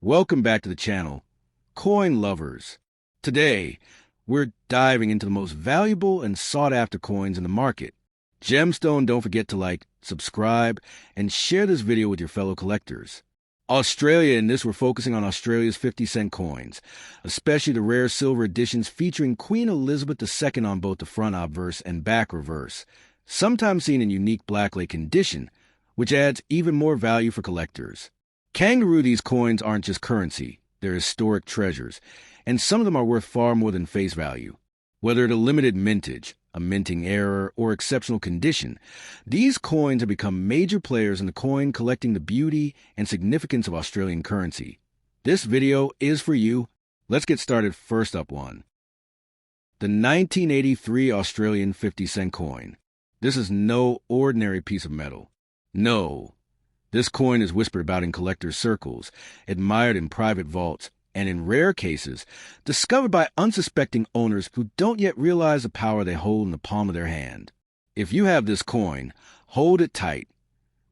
Welcome back to the channel, Coin Lovers. Today, we're diving into the most valuable and sought-after coins in the market. Gemstone, don't forget to like, subscribe, and share this video with your fellow collectors. Australia, in this we're focusing on Australia's 50-cent coins, especially the rare silver editions featuring Queen Elizabeth II on both the front obverse and back reverse, sometimes seen in unique blacklight condition, which adds even more value for collectors. Kangaroo, these coins aren't just currency, they're historic treasures, and some of them are worth far more than face value. Whether at a limited mintage, a minting error, or exceptional condition, these coins have become major players in the coin collecting the beauty and significance of Australian currency. This video is for you. Let's get started. First up, one. The 1983 Australian 50-cent coin. This is no ordinary piece of metal. No. This coin is whispered about in collectors' circles, admired in private vaults, and in rare cases, discovered by unsuspecting owners who don't yet realize the power they hold in the palm of their hand. If you have this coin, hold it tight,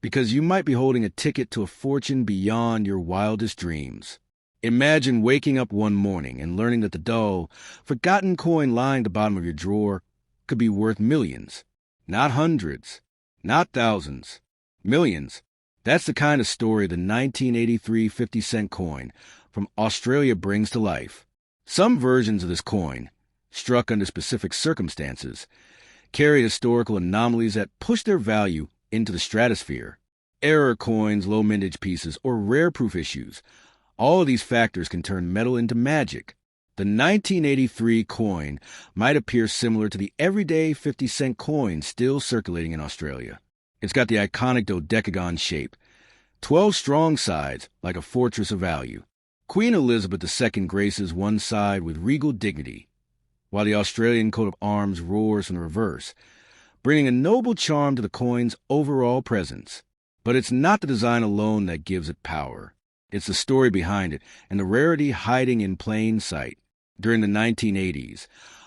because you might be holding a ticket to a fortune beyond your wildest dreams. Imagine waking up one morning and learning that the dull, forgotten coin lying at the bottom of your drawer could be worth millions. Not hundreds, not thousands, millions. That's the kind of story the 1983 50-cent coin from Australia brings to life. Some versions of this coin, struck under specific circumstances, carry historical anomalies that push their value into the stratosphere. Error coins, low mintage pieces, or rare proof issues. All of these factors can turn metal into magic. The 1983 coin might appear similar to the everyday 50-cent coin still circulating in Australia. It's got the iconic dodecagon shape, 12 strong sides like a fortress of value. Queen Elizabeth II graces one side with regal dignity, while the Australian coat of arms roars from the reverse, bringing a noble charm to the coin's overall presence. But it's not the design alone that gives it power. It's the story behind it and the rarity hiding in plain sight. During the 1980s,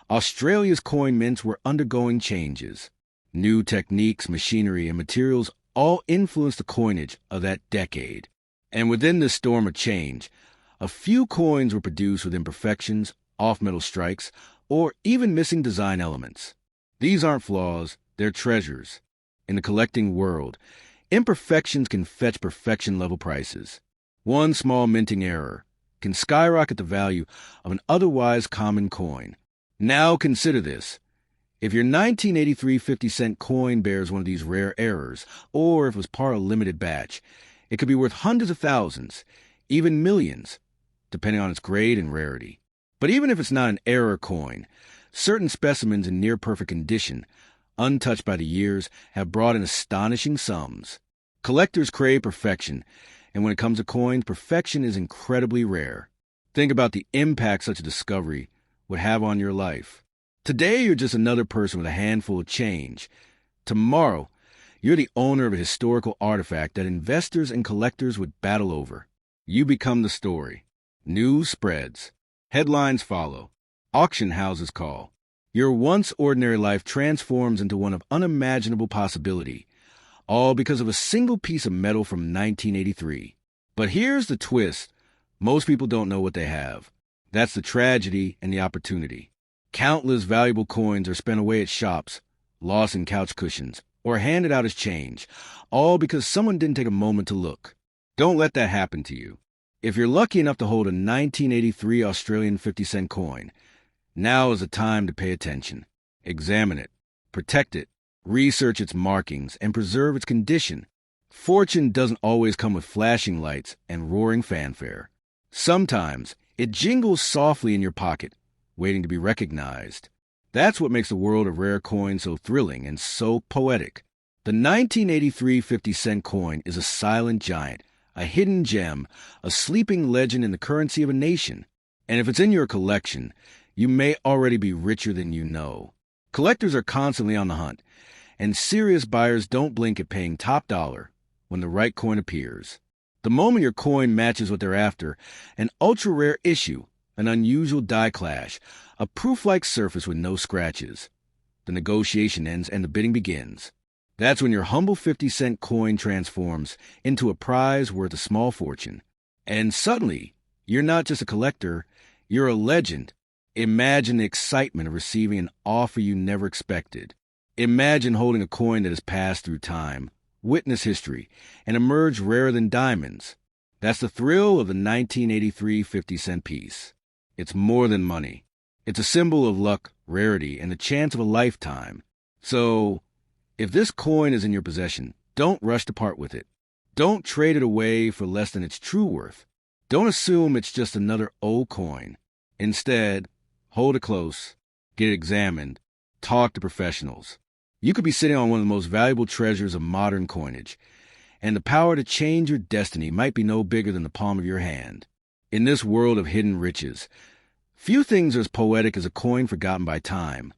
Australia's coin mints were undergoing changes. New techniques, machinery, and materials all influenced the coinage of that decade. And within this storm of change, a few coins were produced with imperfections, off-metal strikes, or even missing design elements. These aren't flaws, they're treasures. In the collecting world, imperfections can fetch perfection-level prices. One small minting error can skyrocket the value of an otherwise common coin. Now consider this. If your 1983 50-cent coin bears one of these rare errors, or if it was part of a limited batch, it could be worth hundreds of thousands, even millions, depending on its grade and rarity. But even if it's not an error coin, certain specimens in near-perfect condition, untouched by the years, have brought in astonishing sums. Collectors crave perfection, and when it comes to coins, perfection is incredibly rare. Think about the impact such a discovery would have on your life. Today, you're just another person with a handful of change. Tomorrow, you're the owner of a historical artifact that investors and collectors would battle over. You become the story. News spreads. Headlines follow. Auction houses call. Your once ordinary life transforms into one of unimaginable possibility, all because of a single piece of metal from 1983. But here's the twist. Most people don't know what they have. That's the tragedy and the opportunity. Countless valuable coins are spent away at shops, lost in couch cushions, or handed out as change, all because someone didn't take a moment to look. Don't let that happen to you. If you're lucky enough to hold a 1983 Australian 50-cent coin, now is the time to pay attention. Examine it, protect it, research its markings, and preserve its condition. Fortune doesn't always come with flashing lights and roaring fanfare. Sometimes it jingles softly in your pocket, waiting to be recognized. That's what makes the world of rare coins so thrilling and so poetic. The 1983 50-cent coin is a silent giant, a hidden gem, a sleeping legend in the currency of a nation. And if it's in your collection, you may already be richer than you know. Collectors are constantly on the hunt, and serious buyers don't blink at paying top dollar when the right coin appears. The moment your coin matches what they're after, an ultra-rare issue, an unusual die clash, a proof-like surface with no scratches, the negotiation ends and the bidding begins. That's when your humble 50-cent coin transforms into a prize worth a small fortune. And suddenly, you're not just a collector, you're a legend. Imagine the excitement of receiving an offer you never expected. Imagine holding a coin that has passed through time, witnessed history, and emerged rarer than diamonds. That's the thrill of the 1983 50-cent piece. It's more than money. It's a symbol of luck, rarity, and the chance of a lifetime. So, if this coin is in your possession, don't rush to part with it. Don't trade it away for less than its true worth. Don't assume it's just another old coin. Instead, hold it close, get it examined, talk to professionals. You could be sitting on one of the most valuable treasures of modern coinage, and the power to change your destiny might be no bigger than the palm of your hand. In this world of hidden riches, few things are as poetic as a coin forgotten by time,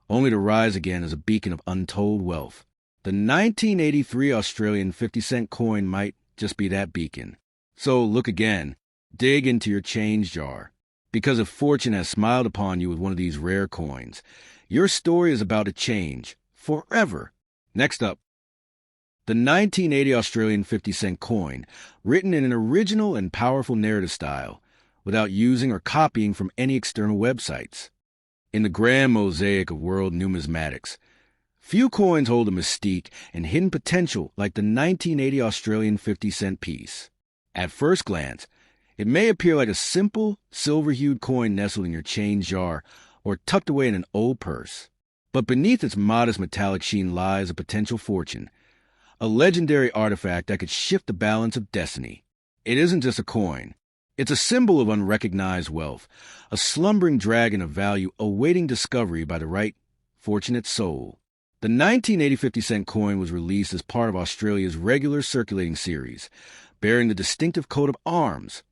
only to rise again as a beacon of untold wealth. The 1983 Australian 50-cent coin might just be that beacon. So look again, dig into your change jar. Because if fortune has smiled upon you with one of these rare coins, your story is about to change forever. Next up, the 1980 Australian 50-cent coin, written in an original and powerful narrative style, without using or copying from any external websites. In the grand mosaic of world numismatics, few coins hold a mystique and hidden potential like the 1980 Australian 50-cent piece. At first glance, it may appear like a simple, silver-hued coin nestled in your change jar or tucked away in an old purse. But beneath its modest metallic sheen lies a potential fortune, a legendary artifact that could shift the balance of destiny. It isn't just a coin. It's a symbol of unrecognized wealth, a slumbering dragon of value awaiting discovery by the right, fortunate soul. The 1980 50-cent coin was released as part of Australia's regular circulating series, bearing the distinctive coat of arms,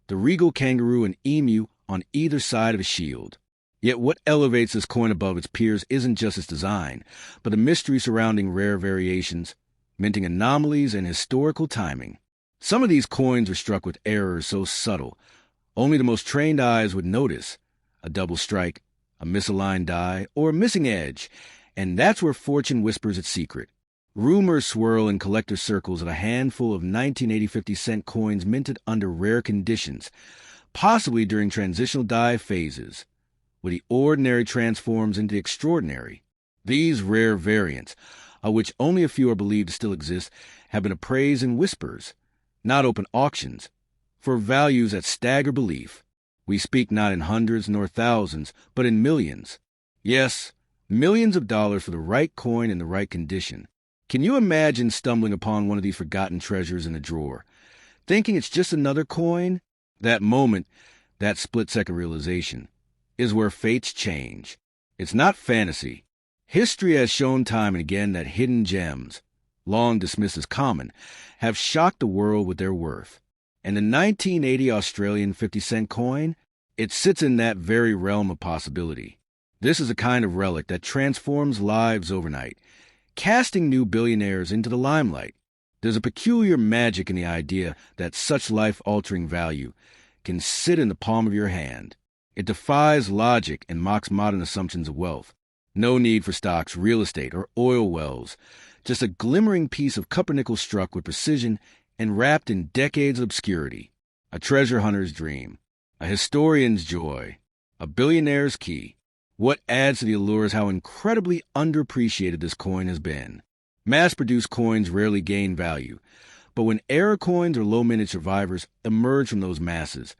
the regal kangaroo and emu on either side of a shield. Yet what elevates this coin above its peers isn't just its design, but the mystery surrounding rare variations, minting anomalies, and historical timing. Some of these coins are struck with errors so subtle, only the most trained eyes would notice. A double strike, a misaligned die, or a missing edge, and that's where fortune whispers its secret. Rumors swirl in collector circles of a handful of 1980 50-cent coins minted under rare conditions, possibly during transitional die phases, where the ordinary transforms into the extraordinary. These rare variants, of which only a few are believed to still exist, have been appraised in whispers, not open auctions, for values that stagger belief. We speak not in hundreds nor thousands, but in millions. Yes, millions of dollars for the right coin in the right condition. Can you imagine stumbling upon one of these forgotten treasures in a drawer, thinking it's just another coin? That moment, that split-second realization, is where fates change. It's not fantasy. History has shown time and again that hidden gems, long dismissed as common, have shocked the world with their worth. And the 1980 Australian 50-cent coin, it sits in that very realm of possibility. This is a kind of relic that transforms lives overnight, casting new billionaires into the limelight. There's a peculiar magic in the idea that such life-altering value can sit in the palm of your hand. It defies logic and mocks modern assumptions of wealth. No need for stocks, real estate, or oil wells. Just a glimmering piece of copper-nickel struck with precision and wrapped in decades of obscurity. A treasure hunter's dream. A historian's joy. A billionaire's key. What adds to the allure is how incredibly underappreciated this coin has been. Mass-produced coins rarely gain value, but when error coins or low-mintage survivors emerge from those masses,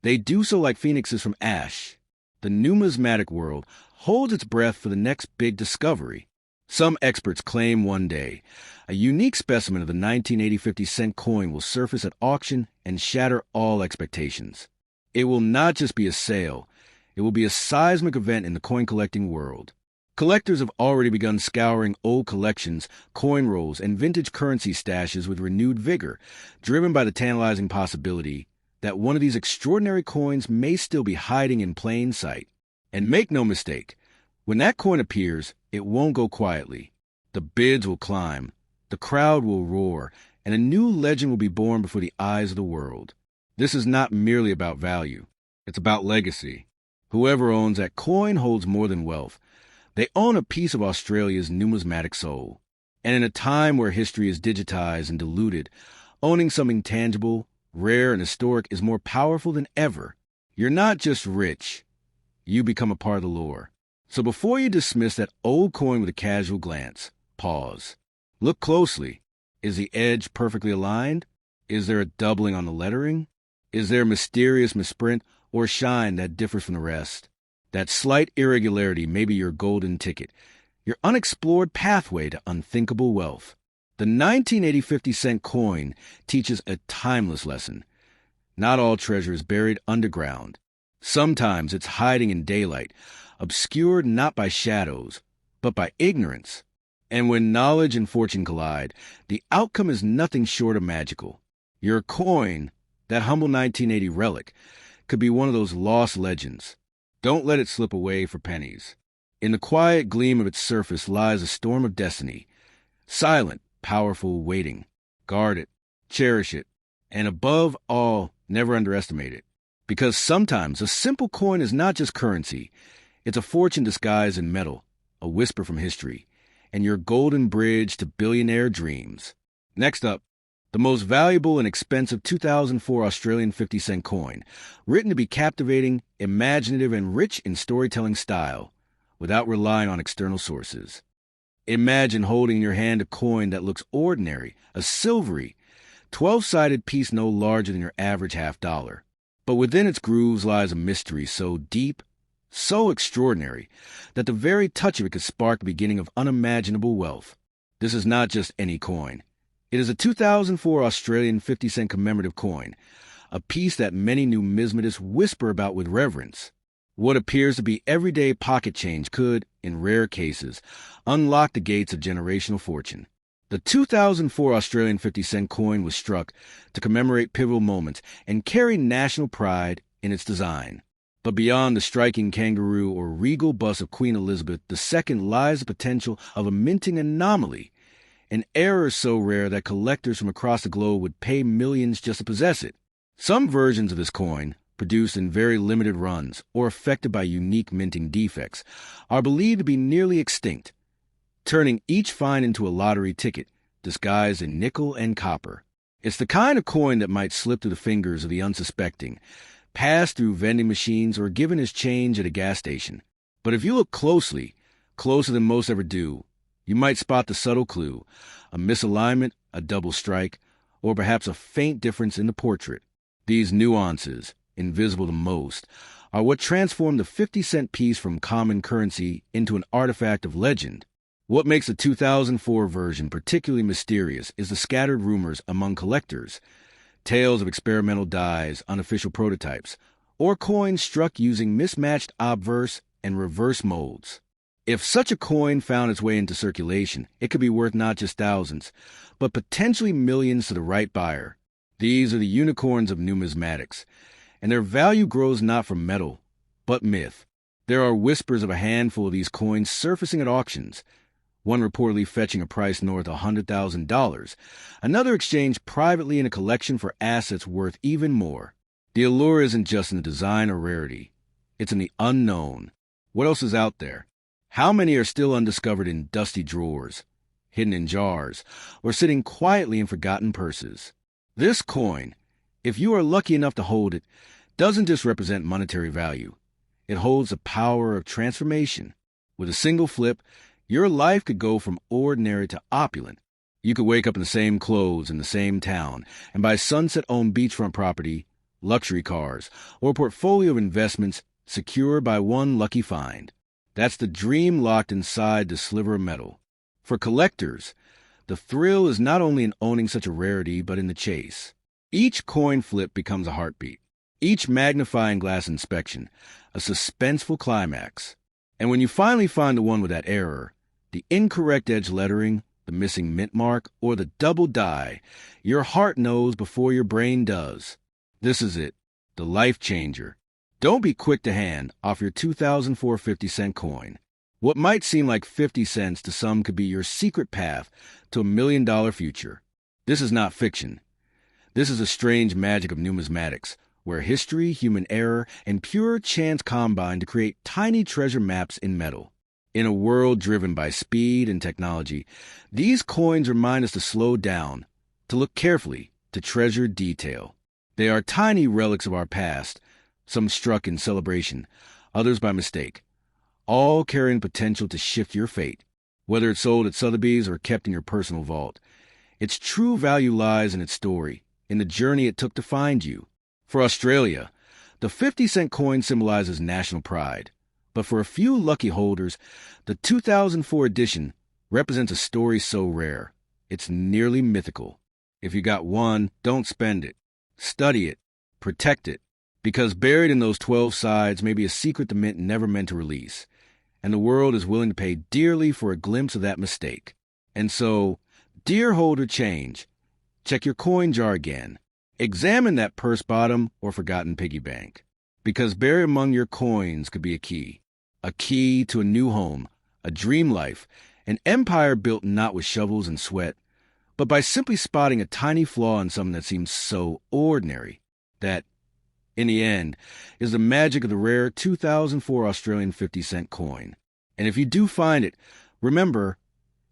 they do so like phoenixes from ash. The numismatic world holds its breath for the next big discovery. Some experts claim one day a unique specimen of the 1980 50-cent coin will surface at auction and shatter all expectations. It will not just be a sale, it will be a seismic event in the coin-collecting world. Collectors have already begun scouring old collections, coin rolls, and vintage currency stashes with renewed vigor, driven by the tantalizing possibility that one of these extraordinary coins may still be hiding in plain sight. And make no mistake, when that coin appears, it won't go quietly. The bids will climb, the crowd will roar, and a new legend will be born before the eyes of the world. This is not merely about value. It's about legacy. Whoever owns that coin holds more than wealth. They own a piece of Australia's numismatic soul. And in a time where history is digitized and diluted, owning something tangible rare and historic, is more powerful than ever. You're not just rich, you become a part of the lore. So before you dismiss that old coin with a casual glance, pause. Look closely. Is the edge perfectly aligned? Is there a doubling on the lettering? Is there a mysterious misprint or shine that differs from the rest? That slight irregularity may be your golden ticket, your unexplored pathway to unthinkable wealth. The 1980 50-cent coin teaches a timeless lesson. Not all treasure is buried underground. Sometimes it's hiding in daylight, obscured not by shadows, but by ignorance. And when knowledge and fortune collide, the outcome is nothing short of magical. Your coin, that humble 1980 relic, could be one of those lost legends. Don't let it slip away for pennies. In the quiet gleam of its surface lies a storm of destiny. Silent, powerful, waiting. Guard it, cherish it, and above all, never underestimate it. Because sometimes a simple coin is not just currency. It's a fortune disguised in metal, a whisper from history, and your golden bridge to billionaire dreams. Next up, the most valuable and expensive 2004 Australian 50-cent coin, written to be captivating, imaginative, and rich in storytelling style, without relying on external sources. Imagine holding in your hand a coin that looks ordinary, a silvery, 12-sided piece no larger than your average half-dollar. But within its grooves lies a mystery so deep, so extraordinary, that the very touch of it could spark the beginning of unimaginable wealth. This is not just any coin. It is a 2004 Australian 50-cent commemorative coin, a piece that many numismatists whisper about with reverence. What appears to be everyday pocket change could, in rare cases, unlock the gates of generational fortune. The 2004 Australian 50-cent coin was struck to commemorate pivotal moments and carry national pride in its design. But beyond the striking kangaroo or regal bust of Queen Elizabeth II lies the potential of a minting anomaly, an error so rare that collectors from across the globe would pay millions just to possess it. Some versions of this coin, produced in very limited runs or affected by unique minting defects, are believed to be nearly extinct, turning each find into a lottery ticket disguised in nickel and copper. It's the kind of coin that might slip through the fingers of the unsuspecting, pass through vending machines, or given as change at a gas station. But if you look closely, closer than most ever do, you might spot the subtle clue, a misalignment, a double strike, or perhaps a faint difference in the portrait. These nuances, invisible to most, are what transform the 50-cent piece from common currency into an artifact of legend. What makes the 2004 version particularly mysterious is the scattered rumors among collectors, tales of experimental dies, unofficial prototypes, or coins struck using mismatched obverse and reverse molds. If such a coin found its way into circulation, it could be worth not just thousands, but potentially millions to the right buyer. These are the unicorns of numismatics, and their value grows not from metal, but myth. There are whispers of a handful of these coins surfacing at auctions, one reportedly fetching a price north of $100,000, another exchanged privately in a collection for assets worth even more. The allure isn't just in the design or rarity. It's in the unknown. What else is out there? How many are still undiscovered in dusty drawers, hidden in jars, or sitting quietly in forgotten purses? This coin, if you are lucky enough to hold it, doesn't just represent monetary value. It holds the power of transformation. With a single flip, your life could go from ordinary to opulent. You could wake up in the same clothes in the same town, and buy sunset own beachfront property, luxury cars, or a portfolio of investments secured by one lucky find. That's the dream locked inside the sliver of metal. For collectors, the thrill is not only in owning such a rarity, but in the chase. Each coin flip becomes a heartbeat. Each magnifying glass inspection, a suspenseful climax. And when you finally find the one with that error, the incorrect edge lettering, the missing mint mark, or the double die, your heart knows before your brain does. This is it, the life changer. Don't be quick to hand off your 2004 50-cent coin. What might seem like 50 cents to some could be your secret path to $1 million future. This is not fiction. This is a strange magic of numismatics, where history, human error, and pure chance combine to create tiny treasure maps in metal. In a world driven by speed and technology, these coins remind us to slow down, to look carefully, to treasure detail. They are tiny relics of our past, some struck in celebration, others by mistake, all carrying potential to shift your fate, whether it's sold at Sotheby's or kept in your personal vault. Its true value lies in its story, in the journey it took to find you. For Australia, the 50-cent coin symbolizes national pride. But for a few lucky holders, the 2004 edition represents a story so rare, it's nearly mythical. If you got one, don't spend it. Study it. Protect it. Because buried in those 12 sides may be a secret the mint never meant to release. And the world is willing to pay dearly for a glimpse of that mistake. And so, dear holder change, check your coin jar again. Examine that purse bottom or forgotten piggy bank. Because buried among your coins could be a key to a new home, a dream life, an empire built not with shovels and sweat, but by simply spotting a tiny flaw in something that seems so ordinary. That, in the end, is the magic of the rare 2004 Australian 50-cent coin. And if you do find it, remember,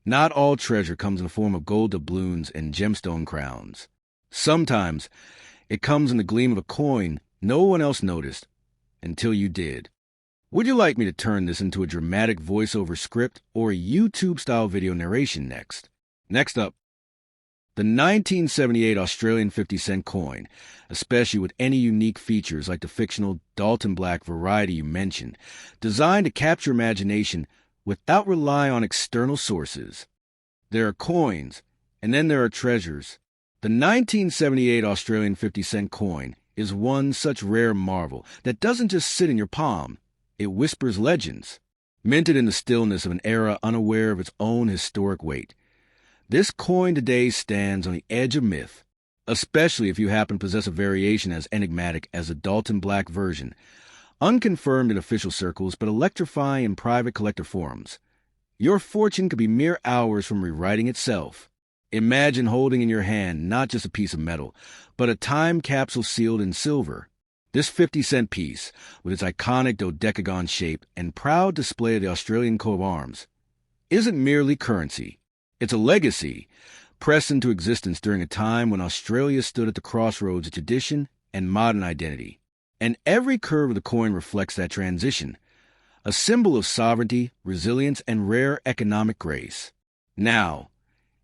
not all treasure comes in the form of gold doubloons and gemstone crowns. Sometimes it comes in the gleam of a coin no one else noticed until you did. Would you like me to turn this into a dramatic voiceover script or a YouTube-style video narration next? Next up, the 1978 Australian 50-cent coin, especially with any unique features like the fictional Dalton Black variety you mentioned, designed to capture imagination without relying on external sources. There are coins, and then there are treasures. The 1978 Australian 50-cent coin is one such rare marvel that doesn't just sit in your palm. It whispers legends, minted in the stillness of an era unaware of its own historic weight. This coin today stands on the edge of myth, especially if you happen to possess a variation as enigmatic as the Dalton Black version, unconfirmed in official circles but electrifying in private collector forums. Your fortune could be mere hours from rewriting itself. Imagine holding in your hand not just a piece of metal, but a time capsule sealed in silver. This 50-cent piece, with its iconic dodecagon shape and proud display of the Australian coat of arms, isn't merely currency. It's a legacy, pressed into existence during a time when Australia stood at the crossroads of tradition and modern identity. And every curve of the coin reflects that transition, a symbol of sovereignty, resilience, and rare economic grace. Now,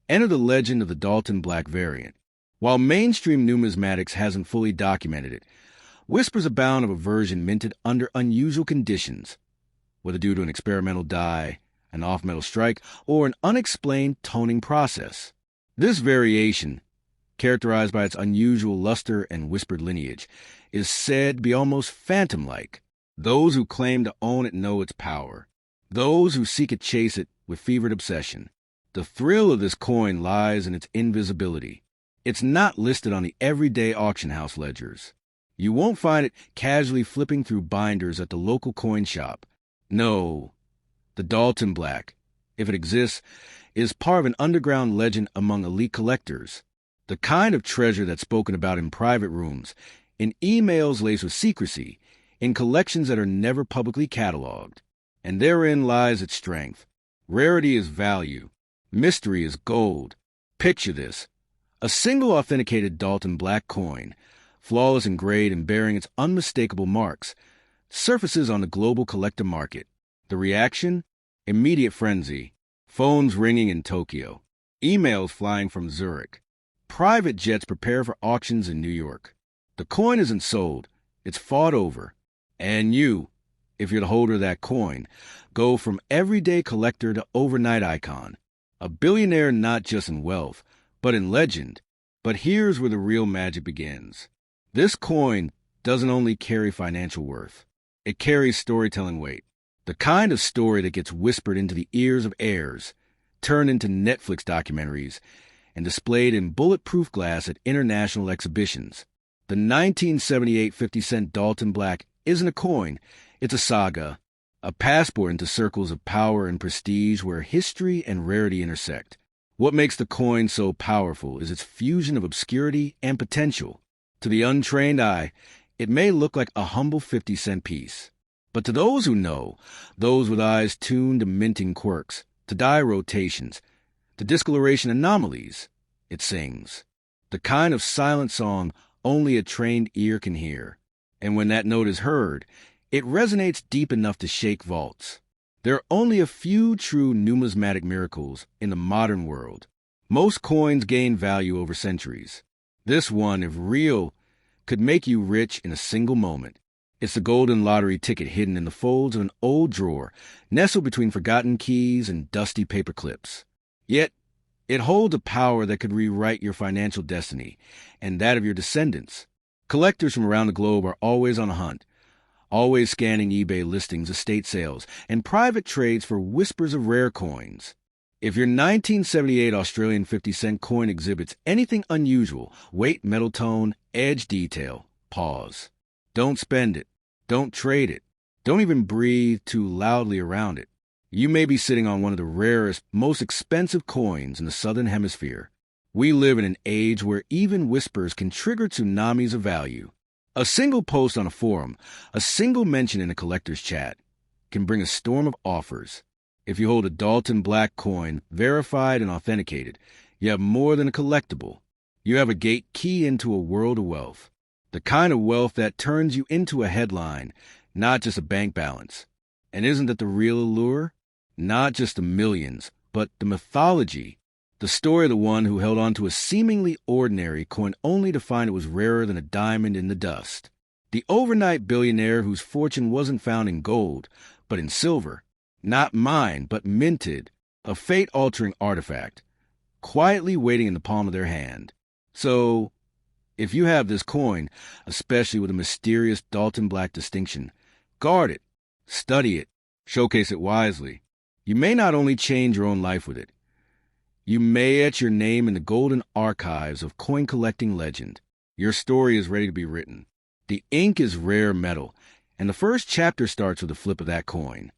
enter the legend of the Dalton Black variant. While mainstream numismatics hasn't fully documented it, whispers abound of a version minted under unusual conditions, whether due to an experimental die, an off-metal strike, or an unexplained toning process. This variation, characterized by its unusual luster and whispered lineage, is said to be almost phantom-like. Those who claim to own it know its power. Those who seek it chase it with fevered obsession. The thrill of this coin lies in its invisibility. It's not listed on the everyday auction house ledgers. You won't find it casually flipping through binders at the local coin shop. No, the Dalton Black, if it exists, is part of an underground legend among elite collectors. The kind of treasure that's spoken about in private rooms, in emails laced with secrecy, in collections that are never publicly cataloged. And therein lies its strength. Rarity is value. Mystery is gold. Picture this. A single authenticated Dalton Black coin, flawless in grade and bearing its unmistakable marks, surfaces on the global collector market. The reaction? Immediate frenzy. Phones ringing in Tokyo. Emails flying from Zurich. Private jets prepare for auctions in New York. The coin isn't sold. It's fought over. And you, if you're the holder of that coin, go from everyday collector to overnight icon. A billionaire not just in wealth, but in legend. But here's where the real magic begins. This coin doesn't only carry financial worth. It carries storytelling weight. The kind of story that gets whispered into the ears of heirs, turned into Netflix documentaries, and displayed in bulletproof glass at international exhibitions. The 1978 50-cent Dalton Black isn't a coin, it's a saga, a passport into circles of power and prestige where history and rarity intersect. What makes the coin so powerful is its fusion of obscurity and potential. To the untrained eye, it may look like a humble 50-cent piece. But to those who know, those with eyes tuned to minting quirks, to die rotations, to discoloration anomalies, it sings. The kind of silent song only a trained ear can hear. And when that note is heard, it resonates deep enough to shake vaults. There are only a few true numismatic miracles in the modern world. Most coins gain value over centuries. This one, if real, could make you rich in a single moment. It's the golden lottery ticket hidden in the folds of an old drawer, nestled between forgotten keys and dusty paper clips. Yet, it holds a power that could rewrite your financial destiny, and that of your descendants. Collectors from around the globe are always on a hunt, always scanning eBay listings, estate sales, and private trades for whispers of rare coins. If your 1978 Australian 50-cent coin exhibits anything unusual, weight, metal tone, edge detail, pause. Don't spend it. Don't trade it. Don't even breathe too loudly around it. You may be sitting on one of the rarest, most expensive coins in the Southern Hemisphere. We live in an age where even whispers can trigger tsunamis of value. A single post on a forum, a single mention in a collector's chat, can bring a storm of offers. If you hold a Dalton Black coin, verified and authenticated, you have more than a collectible. You have a gate key into a world of wealth. The kind of wealth that turns you into a headline, not just a bank balance. And isn't that the real allure? Not just the millions, but the mythology. The story of the one who held on to a seemingly ordinary coin only to find it was rarer than a diamond in the dust. The overnight billionaire whose fortune wasn't found in gold, but in silver. Not mined, but minted. A fate-altering artifact, quietly waiting in the palm of their hand. So, if you have this coin, especially with a mysterious Dalton Black distinction, guard it, study it, showcase it wisely. You may not only change your own life with it, you may etch your name in the golden archives of coin collecting legend. Your story is ready to be written. The ink is rare metal, and the first chapter starts with a flip of that coin.